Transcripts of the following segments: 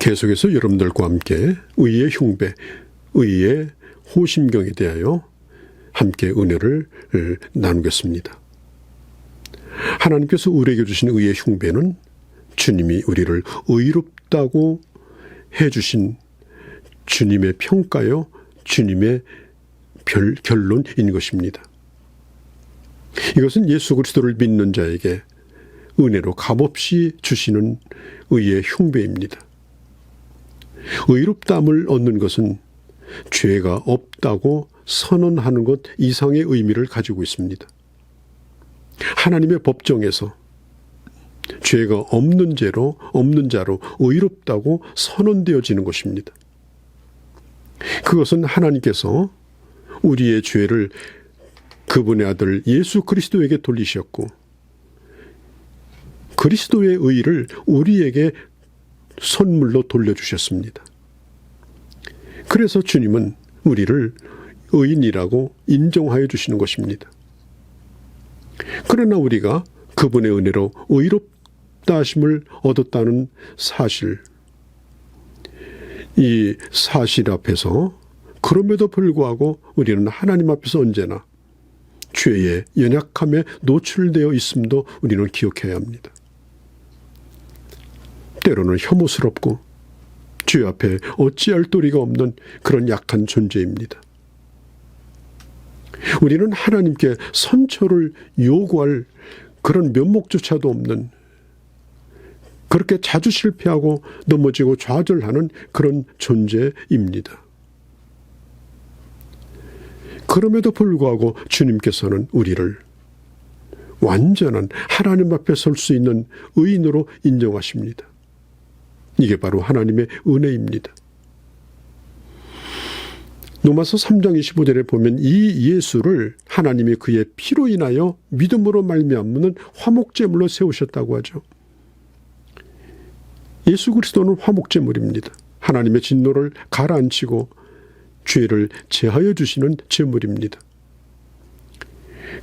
계속해서 여러분들과 함께 의의 흉배, 의의 호심경에 대하여 함께 은혜를 나누겠습니다. 하나님께서 우리에게 주신 의의 흉배는 주님이 우리를 의롭다고 해주신 주님의 평가요, 주님의 결론인 것입니다. 이것은 예수 그리스도를 믿는 자에게 은혜로 값없이 주시는 의의 흉배입니다. 의롭다함을 얻는 것은 죄가 없다고 선언하는 것 이상의 의미를 가지고 있습니다. 하나님의 법정에서 죄가 없는 자로 의롭다고 선언되어지는 것입니다. 그것은 하나님께서 우리의 죄를 그분의 아들 예수 그리스도에게 돌리셨고 그리스도의 의를 우리에게 선물로 돌려주셨습니다. 그래서 주님은 우리를 의인이라고 인정하여 주시는 것입니다. 그러나 우리가 그분의 은혜로 의롭다 하심을 얻었다는 사실, 이 사실 앞에서 그럼에도 불구하고 우리는 하나님 앞에서 언제나 죄의 연약함에 노출되어 있음도 우리는 기억해야 합니다. 때로는 혐오스럽고 죄 앞에 어찌할 도리가 없는 그런 약한 존재입니다. 우리는 하나님께 선처를 요구할 그런 면목조차도 없는, 그렇게 자주 실패하고 넘어지고 좌절하는 그런 존재입니다. 그럼에도 불구하고 주님께서는 우리를 완전한 하나님 앞에 설 수 있는 의인으로 인정하십니다. 이게 바로 하나님의 은혜입니다. 로마서 3장 25절에 보면 이 예수를 하나님이 그의 피로 인하여 믿음으로 말미암는 화목제물로 세우셨다고 하죠. 예수 그리스도는 화목제물입니다. 하나님의 진노를 가라앉히고 죄를 제하여 주시는 제물입니다.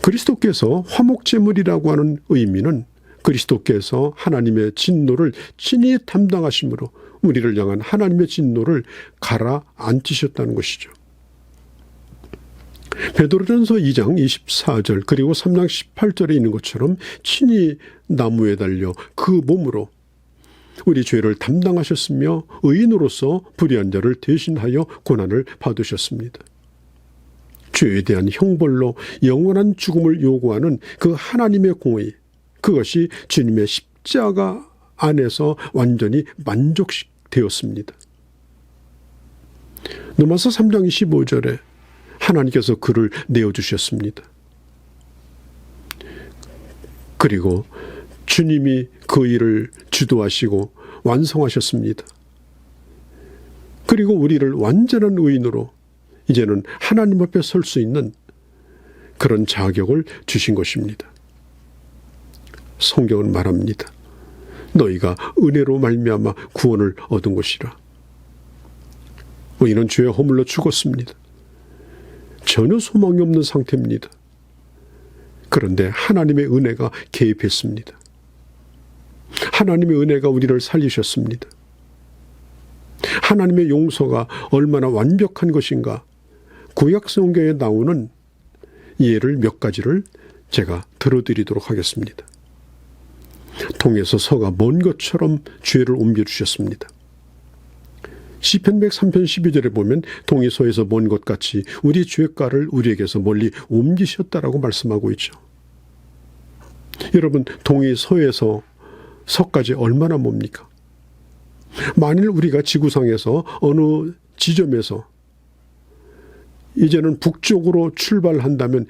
그리스도께서 화목제물이라고 하는 의미는 그리스도께서 하나님의 진노를 친히 담당하심으로 우리를 향한 하나님의 진노를 가라앉히셨다는 것이죠. 베드로전서 2장 24절 그리고 3장 18절에 있는 것처럼 친히 나무에 달려 그 몸으로 우리 죄를 담당하셨으며 의인으로서 불의한 자를 대신하여 고난을 받으셨습니다. 죄에 대한 형벌로 영원한 죽음을 요구하는 그 하나님의 공의, 그것이 주님의 십자가 안에서 완전히 만족되었습니다. 로마서 3장 25절에 하나님께서 그를 내어주셨습니다. 그리고 주님이 그 일을 주도하시고 완성하셨습니다. 그리고 우리를 완전한 의인으로 이제는 하나님 앞에 설 수 있는 그런 자격을 주신 것입니다. 성경은 말합니다. 너희가 은혜로 말미암아 구원을 얻은 것이라. 우리는 죄에 허물러 죽었습니다. 전혀 소망이 없는 상태입니다. 그런데 하나님의 은혜가 개입했습니다. 하나님의 은혜가 우리를 살리셨습니다. 하나님의 용서가 얼마나 완벽한 것인가, 구약 성경에 나오는 예를 몇 가지를 제가 들어드리도록 하겠습니다. 동에서 서가 먼 것처럼 죄를 옮겨주셨습니다. 시편 103편 12절에 보면 동이 서에서 먼 것 같이 우리 죄가를 우리에게서 멀리 옮기셨다라고 말씀하고 있죠. 여러분, 동이 서에서 서까지 얼마나 멉니까? 만일 우리가 지구상에서 어느 지점에서 이제는 북쪽으로 출발한다면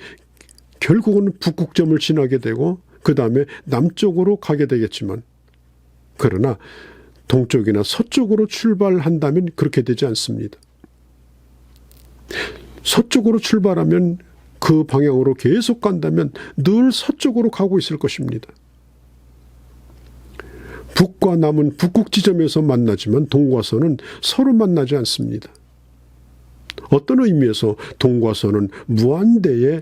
결국은 북극점을 지나게 되고 그 다음에 남쪽으로 가게 되겠지만, 그러나 동쪽이나 서쪽으로 출발한다면 그렇게 되지 않습니다. 서쪽으로 출발하면 그 방향으로 계속 간다면 늘 서쪽으로 가고 있을 것입니다. 북과 남은 북극 지점에서 만나지만 동과 서는 서로 만나지 않습니다. 어떤 의미에서 동과 서는 무한대의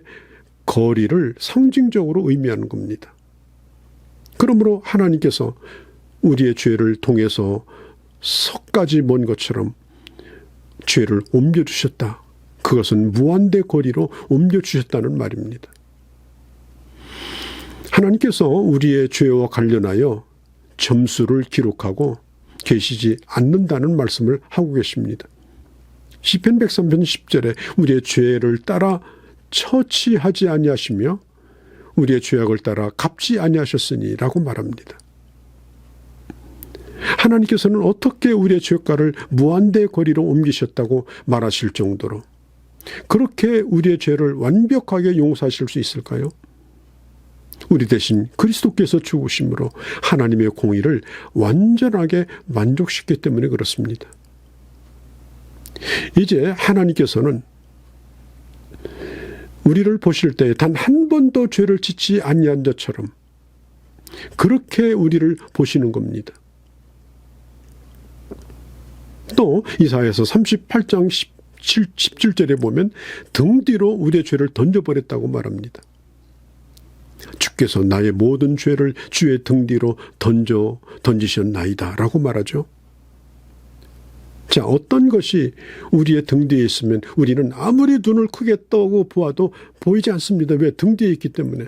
거리를 상징적으로 의미하는 겁니다. 그러므로 하나님께서 우리의 죄를 통해서 석까지 먼 것처럼 죄를 옮겨주셨다. 그것은 무한대 거리로 옮겨주셨다는 말입니다. 하나님께서 우리의 죄와 관련하여 점수를 기록하고 계시지 않는다는 말씀을 하고 계십니다. 시편 103편 10절에 우리의 죄를 따라 처치하지 아니하시며 우리의 죄악을 따라 갚지 아니하셨으니 라고 말합니다. 하나님께서는 어떻게 우리의 죄가를 무한대 거리로 옮기셨다고 말하실 정도로 그렇게 우리의 죄를 완벽하게 용서하실 수 있을까요? 우리 대신 그리스도께서 죽으심으로 하나님의 공의를 완전하게 만족시켰기 때문에 그렇습니다. 이제 하나님께서는 우리를 보실 때 단 한 번도 죄를 짓지 아니한 자처럼 그렇게 우리를 보시는 겁니다. 또 이사야서 38장 17절에 보면 등 뒤로 우리의 죄를 던져버렸다고 말합니다. 주께서 나의 모든 죄를 주의 등 뒤로 던지셨나이다 라고 말하죠. 자, 어떤 것이 우리의 등 뒤에 있으면 우리는 아무리 눈을 크게 떠고 보아도 보이지 않습니다. 왜? 등 뒤에 있기 때문에.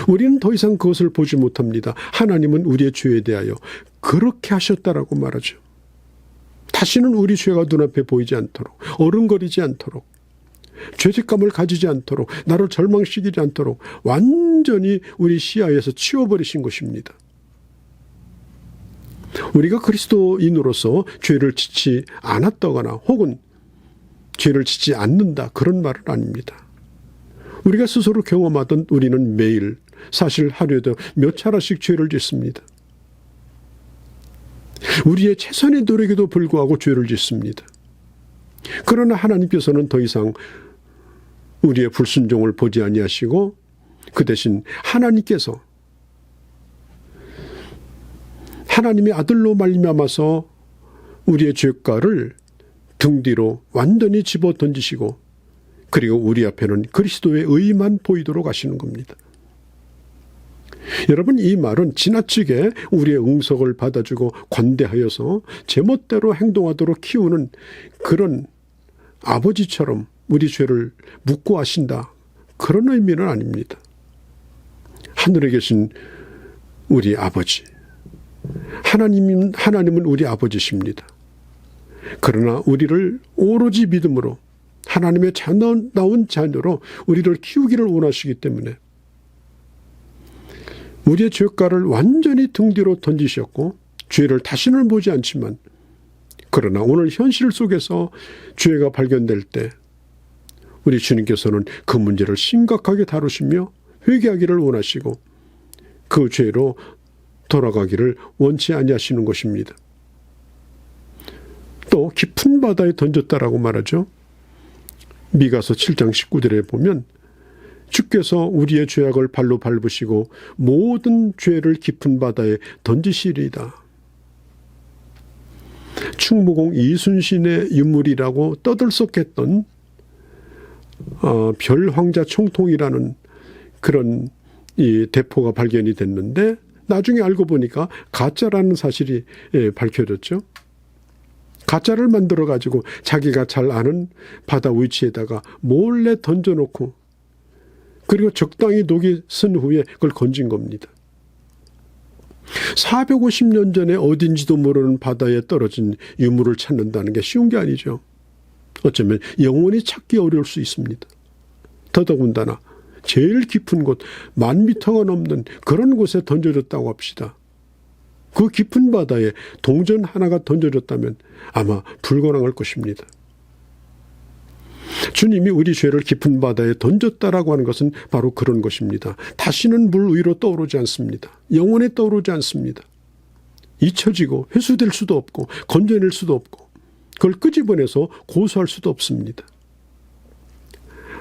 우리는 더 이상 그것을 보지 못합니다. 하나님은 우리의 죄에 대하여 그렇게 하셨다라고 말하죠. 다시는 우리 죄가 눈앞에 보이지 않도록, 어른거리지 않도록, 죄책감을 가지지 않도록, 나를 절망시키지 않도록 완전히 우리 시야에서 치워버리신 것입니다. 우리가 그리스도인으로서 죄를 짓지 않았다거나 혹은 죄를 짓지 않는다 그런 말은 아닙니다. 우리가 스스로 경험하던 우리는 매일 사실 하루에도 몇 차례씩 죄를 짓습니다. 우리의 최선의 노력에도 불구하고 죄를 짓습니다. 그러나 하나님께서는 더 이상 우리의 불순종을 보지 아니하시고 그 대신 하나님께서 하나님의 아들로 말미암아서 우리의 죄가를 등 뒤로 완전히 집어 던지시고 그리고 우리 앞에는 그리스도의 의만 보이도록 하시는 겁니다. 여러분, 이 말은 지나치게 우리의 응석을 받아주고 관대하여서 제멋대로 행동하도록 키우는 그런 아버지처럼 우리 죄를 묻고 하신다 그런 의미는 아닙니다. 하늘에 계신 우리 아버지 하나님은 우리 아버지십니다. 그러나 우리를 오로지 믿음으로 하나님의 자녀다운 자녀로 우리를 키우기를 원하시기 때문에 우리의 죄가를 완전히 등 뒤로 던지셨고 죄를 다시는 보지 않지만 그러나 오늘 현실 속에서 죄가 발견될 때 우리 주님께서는 그 문제를 심각하게 다루시며 회개하기를 원하시고 그 죄로 돌아가기를 원치 아니하시는 것입니다. 또 깊은 바다에 던졌다라고 말하죠. 미가서 7장 19절에 보면 주께서 우리의 죄악을 발로 밟으시고 모든 죄를 깊은 바다에 던지시리이다. 충무공 이순신의 유물이라고 떠들썩했던 별황자 총통이라는 그런 이 대포가 발견이 됐는데 나중에 알고 보니까 가짜라는 사실이 밝혀졌죠. 가짜를 만들어가지고 자기가 잘 아는 바다 위치에다가 몰래 던져놓고 그리고 적당히 녹이 쓴 후에 그걸 건진 겁니다. 450년 전에 어딘지도 모르는 바다에 떨어진 유물을 찾는다는 게 쉬운 게 아니죠. 어쩌면 영원히 찾기 어려울 수 있습니다. 더더군다나 제일 깊은 곳 10,000m가 넘는 그런 곳에 던져졌다고 합시다. 그 깊은 바다에 동전 하나가 던져졌다면 아마 불가능할 것입니다. 주님이 우리 죄를 깊은 바다에 던졌다라고 하는 것은 바로 그런 것입니다. 다시는 물 위로 떠오르지 않습니다. 영원히 떠오르지 않습니다. 잊혀지고 회수될 수도 없고 건져낼 수도 없고 그걸 끄집어내서 고소할 수도 없습니다.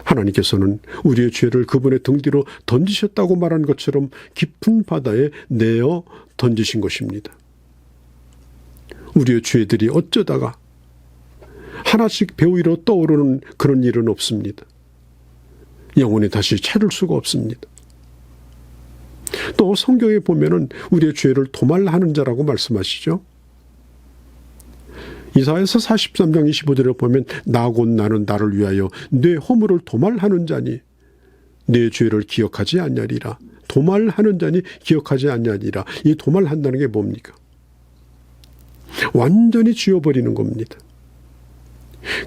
하나님께서는 우리의 죄를 그분의 등 뒤로 던지셨다고 말한 것처럼 깊은 바다에 내어 던지신 것입니다. 우리의 죄들이 어쩌다가 하나씩 배 위로 떠오르는 그런 일은 없습니다. 영원히 다시 찾을 수가 없습니다. 또 성경에 보면은 우리의 죄를 도말하는 자라고 말씀하시죠. 이사야서 43장 25절에 보면 나 곧 나는 나를 위하여 내 허물을 도말하는 자니 내 죄를 기억하지 아니하리라. 도말하는 자니 기억하지 아니하리라. 이 도말한다는 게 뭡니까? 완전히 지워버리는 겁니다.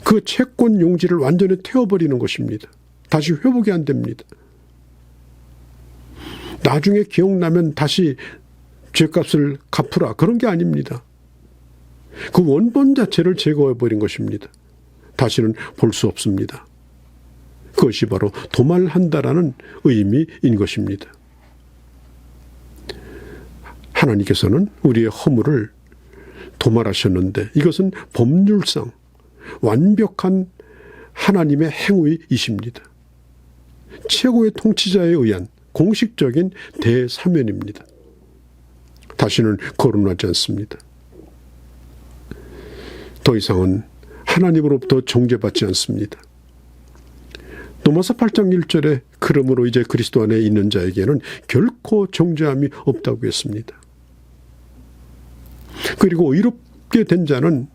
그 채권 용지를 완전히 태워버리는 것입니다. 다시 회복이 안 됩니다. 나중에 기억나면 다시 죄값을 갚으라, 그런 게 아닙니다. 그 원본 자체를 제거해버린 것입니다. 다시는 볼 수 없습니다. 그것이 바로 도말한다라는 의미인 것입니다. 하나님께서는 우리의 허물을 도말하셨는데 이것은 법률상 완벽한 하나님의 행위이십니다. 최고의 통치자에 의한 공식적인 대사면입니다. 다시는 거론하지 않습니다. 더 이상은 하나님으로부터 정죄받지 않습니다. 로마서 8장 1절에 그러므로 이제 그리스도 안에 있는 자에게는 결코 정죄함이 없다고 했습니다. 그리고 의롭게 된 자는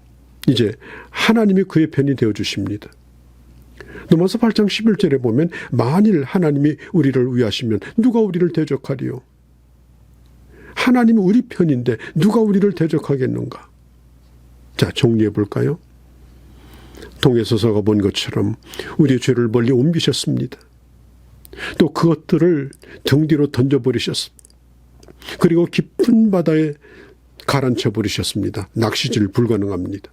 이제 하나님이 그의 편이 되어주십니다. 로마서 8장 11절에 보면 만일 하나님이 우리를 위하시면 누가 우리를 대적하리요? 하나님이 우리 편인데 누가 우리를 대적하겠는가? 자, 정리해 볼까요? 통에서서가 본 것처럼 우리의 죄를 멀리 옮기셨습니다. 또 그것들을 등 뒤로 던져버리셨습니다. 그리고 깊은 바다에 가라앉혀 버리셨습니다. 낚시질 불가능합니다.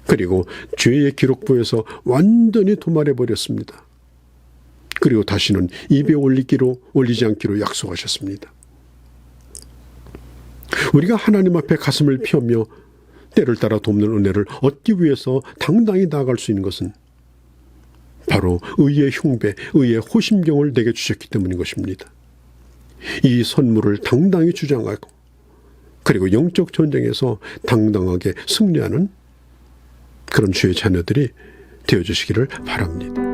그리고 죄의 기록부에서 완전히 도말해 버렸습니다. 그리고 다시는 입에 올리지 않기로 약속하셨습니다. 우리가 하나님 앞에 가슴을 펴며 때를 따라 돕는 은혜를 얻기 위해서 당당히 나아갈 수 있는 것은 바로 의의 흉배, 의의 호심경을 내게 주셨기 때문인 것입니다. 이 선물을 당당히 주장하고 그리고 영적 전쟁에서 당당하게 승리하는 그런 주의 자녀들이 되어주시기를 바랍니다.